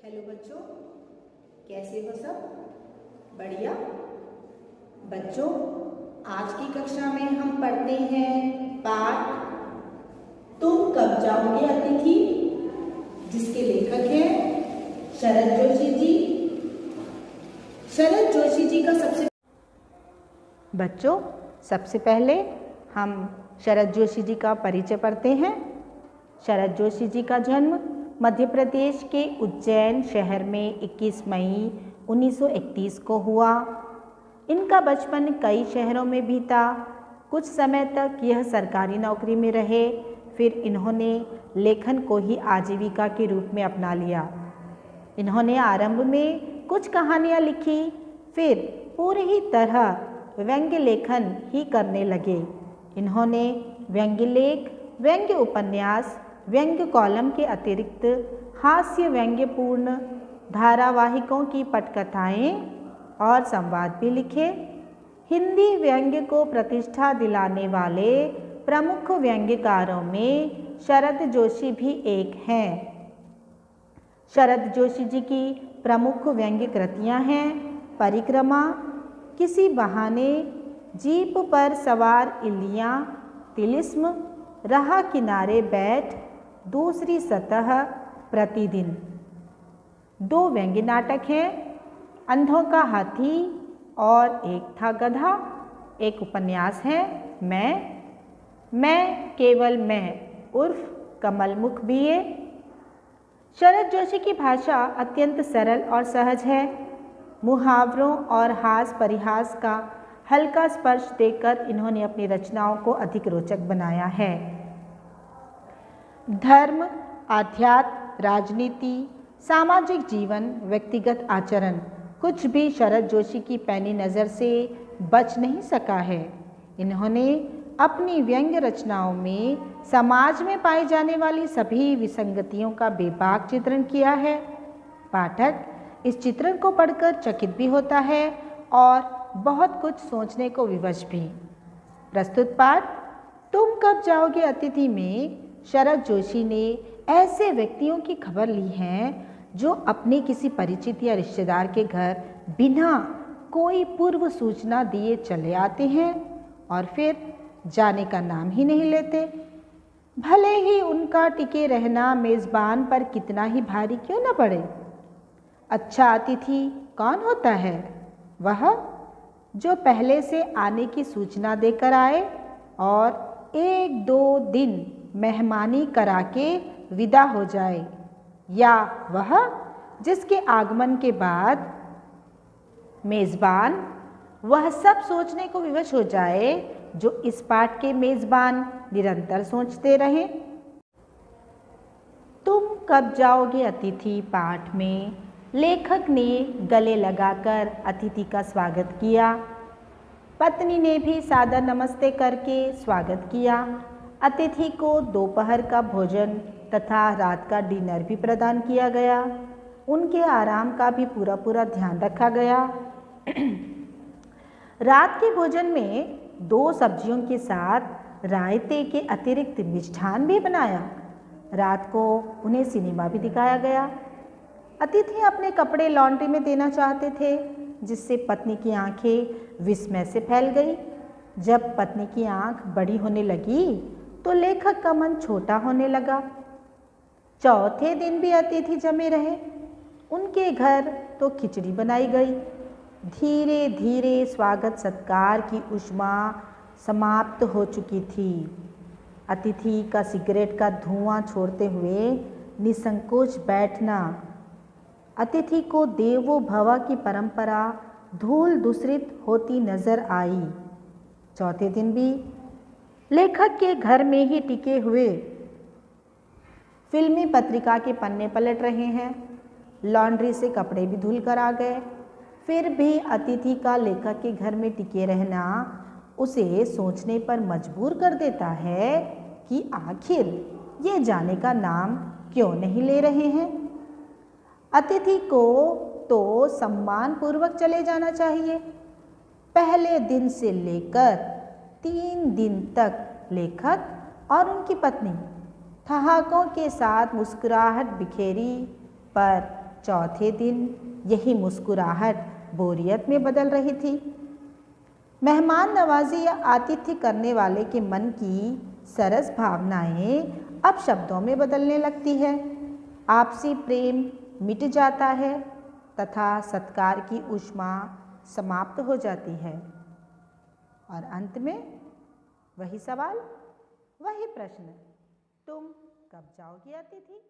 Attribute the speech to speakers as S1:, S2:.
S1: Hello बच्चों, कैसे हो सब? बढ़िया। बच्चों, आज की कक्षा में हम पढ़ते हैं पाठ तुम कब जाओगे अतिथि, जिसके लेखक हैं शरद जोशी जी। शरद जोशी जी का सबसे पहले हम शरद जोशी जी का परिचय पढ़ते हैं। शरद जोशी जी का जन्म मध्य प्रदेश के उज्जैन शहर में 21 मई 1931 को हुआ। इनका बचपन कई शहरों में बीता। कुछ समय तक यह सरकारी नौकरी में रहे, फिर इन्होंने लेखन को ही आजीविका के रूप में अपना लिया। इन्होंने आरंभ में कुछ कहानियाँ लिखी, फिर पूरी ही तरह व्यंग्य लेखन ही करने लगे। इन्होंने व्यंग्य लेख, व्यंग्य उपन्यास, व्यंग्य कॉलम के अतिरिक्त हास्य व्यंग्यपूर्ण धारावाहिकों की पटकथाएँ और संवाद भी लिखे। हिंदी व्यंग्य को प्रतिष्ठा दिलाने वाले प्रमुख व्यंग्यकारों में शरद जोशी भी एक हैं। शरद जोशी जी की प्रमुख व्यंग्य कृतियाँ हैं परिक्रमा, किसी बहाने, जीप पर सवार इलियाँ, तिलिस्म, राह किनारे बैठ, दूसरी सतह, प्रतिदिन। 2 व्यंग्य नाटक हैं, अंधों का हाथी और एक था गधा। एक उपन्यास है मैं केवल मैं उर्फ कमलमुख बीए। शरद जोशी की भाषा अत्यंत सरल और सहज है। मुहावरों और हास परिहास का हल्का स्पर्श देकर इन्होंने अपनी रचनाओं को अधिक रोचक बनाया है। धर्म, आध्यात्म, राजनीति, सामाजिक जीवन, व्यक्तिगत आचरण, कुछ भी शरद जोशी की पैनी नज़र से बच नहीं सका है। इन्होंने अपनी व्यंग्य रचनाओं में समाज में पाई जाने वाली सभी विसंगतियों का बेबाक चित्रण किया है। पाठक इस चित्रण को पढ़कर चकित भी होता है और बहुत कुछ सोचने को विवश भी। प्रस्तुत पाठ तुम कब जाओगे अतिथि में शरद जोशी ने ऐसे व्यक्तियों की खबर ली है जो अपने किसी परिचित या रिश्तेदार के घर बिना कोई पूर्व सूचना दिए चले आते हैं और फिर जाने का नाम ही नहीं लेते। भले ही उनका टिके रहना मेज़बान पर कितना ही भारी क्यों न पड़े। अच्छा अतिथि कौन होता है? वह जो पहले से आने की सूचना देकर आए और 1-2 दिन मेहमानी करा के विदा हो जाए, या वह जिसके आगमन के बाद मेज़बान वह सब सोचने को विवश हो जाए जो इस पाठ के मेज़बान निरंतर सोचते रहें। तुम कब जाओगे अतिथि पाठ में लेखक ने गले लगाकर अतिथि का स्वागत किया। पत्नी ने भी सादर नमस्ते करके स्वागत किया। अतिथि को दोपहर का भोजन तथा रात का डिनर भी प्रदान किया गया। उनके आराम का भी पूरा ध्यान रखा गया। रात के भोजन में 2 सब्जियों के साथ रायते के अतिरिक्त मिष्ठान भी बनाया। रात को उन्हें सिनेमा भी दिखाया गया। अतिथि अपने कपड़े लॉन्ड्री में देना चाहते थे, जिससे पत्नी की आंखें विस्मय से फैल गई। जब पत्नी की आंख बड़ी होने लगी तो लेखक का मन छोटा होने लगा। चौथे दिन भी अतिथि जमे रहे। उनके घर तो खिचड़ी बनाई गई। धीरे धीरे स्वागत सत्कार की ऊष्मा समाप्त हो चुकी थी। अतिथि का सिगरेट का धुआं छोड़ते हुए निसंकोच बैठना, अतिथि को देवो भव की परंपरा धूल दूसरित होती नजर आई। चौथे दिन भी लेखक के घर में ही टिके हुए फिल्मी पत्रिका के पन्ने पलट रहे हैं। लॉन्ड्री से कपड़े भी धुल कर आ गए। फिर भी अतिथि का लेखक के घर में टिके रहना उसे सोचने पर मजबूर कर देता है कि आखिर ये जाने का नाम क्यों नहीं ले रहे हैं। अतिथि को तो सम्मानपूर्वक चले जाना चाहिए। पहले दिन से लेकर 3 दिन तक लेखक और उनकी पत्नी ठहाकों के साथ मुस्कुराहट बिखेरी, पर चौथे दिन यही मुस्कुराहट बोरियत में बदल रही थी। मेहमान नवाजी या आतिथ्य करने वाले के मन की सरस भावनाएं अब शब्दों में बदलने लगती है। आपसी प्रेम मिट जाता है तथा सत्कार की ऊष्मा समाप्त हो जाती है। और अंत में वही सवाल, वही प्रश्न, तुम कब जाओगी अतिथि?